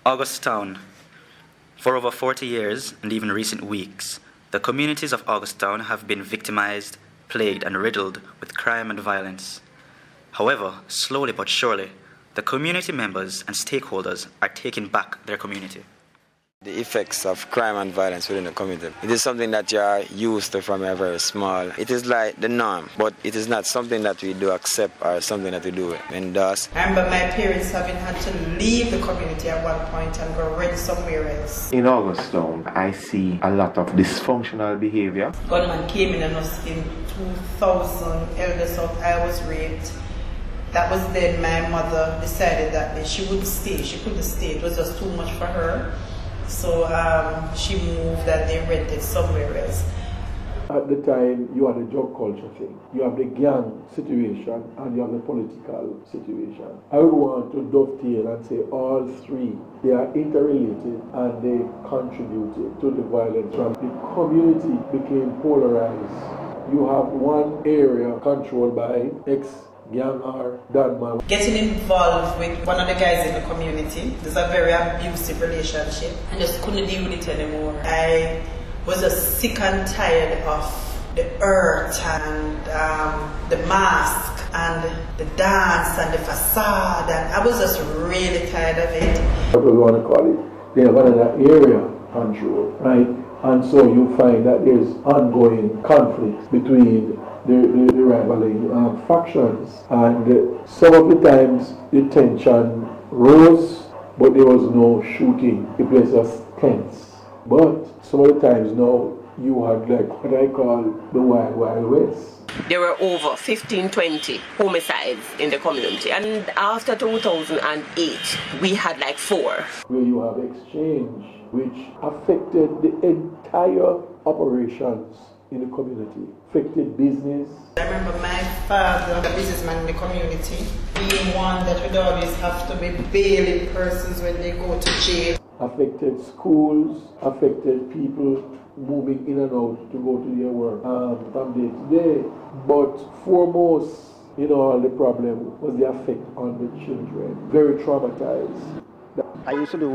Augustown. For over 40 years, and even recent weeks, the communities of Augustown have been victimized, plagued, and riddled with crime and violence. However, slowly but surely, the community members and stakeholders are taking back their community. The effects of crime and violence within the community. It is something that you are used to from a very small. It is like the norm, but it is not something that we do accept or something that we do endorse. I remember my parents having had to leave the community at one point and go rent somewhere else. In Augustown, I see a lot of dysfunctional behavior. Gunman came in on us in 2000, Elder South, I was raped. That was then my mother decided that she wouldn't stay, she couldn't stay, it was just too much for her. So she moved and they rented somewhere else. At the time, you had the drug culture thing. You have the gang situation and you have the political situation. I would want to dovetail and say all three, they are interrelated and they contributed to the violence. The community became polarized. You have one area controlled by gang or dad man. Getting involved with one of the guys in the community, there's a very abusive relationship. I just couldn't deal with it anymore. I was just sick and tired of the earth and the mask and the dance and the facade, and I was just really tired of it. What we want to call it, they have another area control, right? And so you find that there's ongoing conflicts between the rivaling factions, and some of the times the tension rose, but there was no shooting. The place was tense. But some of the times now you had like what I call the Wild Wild West. There were over 15-20 homicides in the community, and after 2008 we had like 4. Where you have exchange which affected the entire operations in the community, affected business. I remember my father, a businessman in the community, being one that would always have to be bailing persons when they go to jail. Affected schools, affected people moving in and out to go to their work from day to day. But foremost in all the problem was the effect on the children, very traumatized. I used to do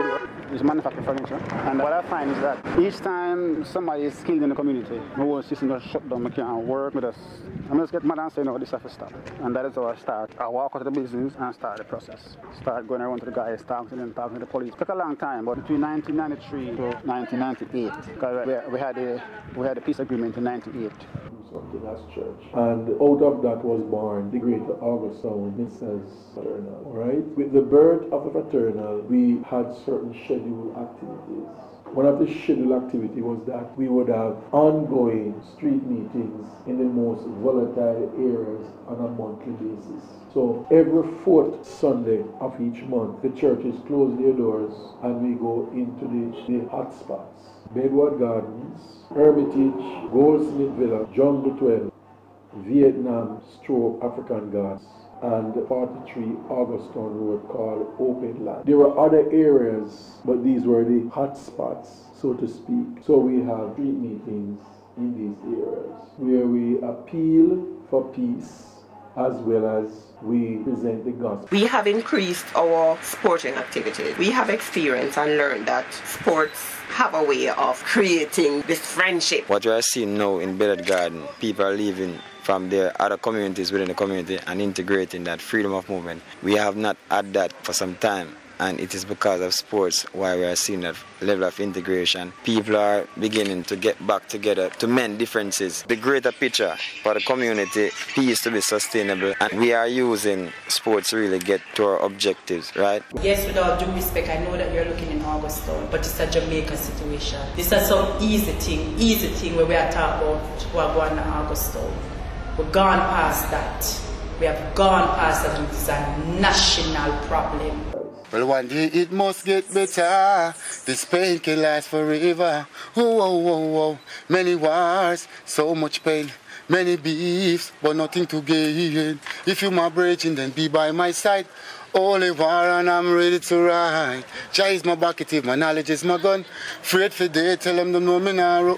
manufacture furniture, and what I find is that each time somebody is killed in the community, my whole system just shut down, I can't work with us. I just get mad and say, no, this has to stop. And that is how I start. I walk out of the business and start the process. Start going around to the guys, talking to them, talking to the police. It took a long time, but between 1993 to 1998, because we had a peace agreement in 98. Something as church. And out of that was born the Greater Augustown Mrs. Fraternal. Right? With the birth of the Fraternal, we had certain scheduled activities. One of the scheduled activities was that we would have ongoing street meetings in the most volatile areas on a monthly basis. So every 4th Sunday of each month, the churches close their doors and we go into the hot spots. Bedward Gardens, Hermitage, Goldsmith Villa, Jungle 12, Vietnam Stroke African Gardens, and 43 Augustown Road called Open Land. There were other areas, but these were the hot spots, so to speak. So we have street meetings in these areas where we appeal for peace as well as we present the gospel. We have increased our sporting activities. We have experienced and learned that sports have a way of creating this friendship. What we are seeing now in Bedward Garden, people are leaving from their other communities within the community and integrating that freedom of movement. We have not had that for some time, and it is because of sports why we are seeing that level of integration. People are beginning to get back together to mend differences. The greater picture for the community, peace to be sustainable, and we are using sports to really get to our objectives, right? Yes, with all due respect, I know that you're looking in Augustown, but it's a Jamaica situation. This is some easy thing where we are talking about what going on in Augustown. We've gone past that. We have gone past that, and it's a national problem. Well, one day it must get better. This pain can last forever. Oh, oh, oh, oh. Many wars, so much pain. Many beefs, but nothing to gain. If you my brethren, then be by my side. Only war and I'm ready to ride. Jah is my bucket, if my knowledge is my gun. Afraid for day, tell them don't know me now.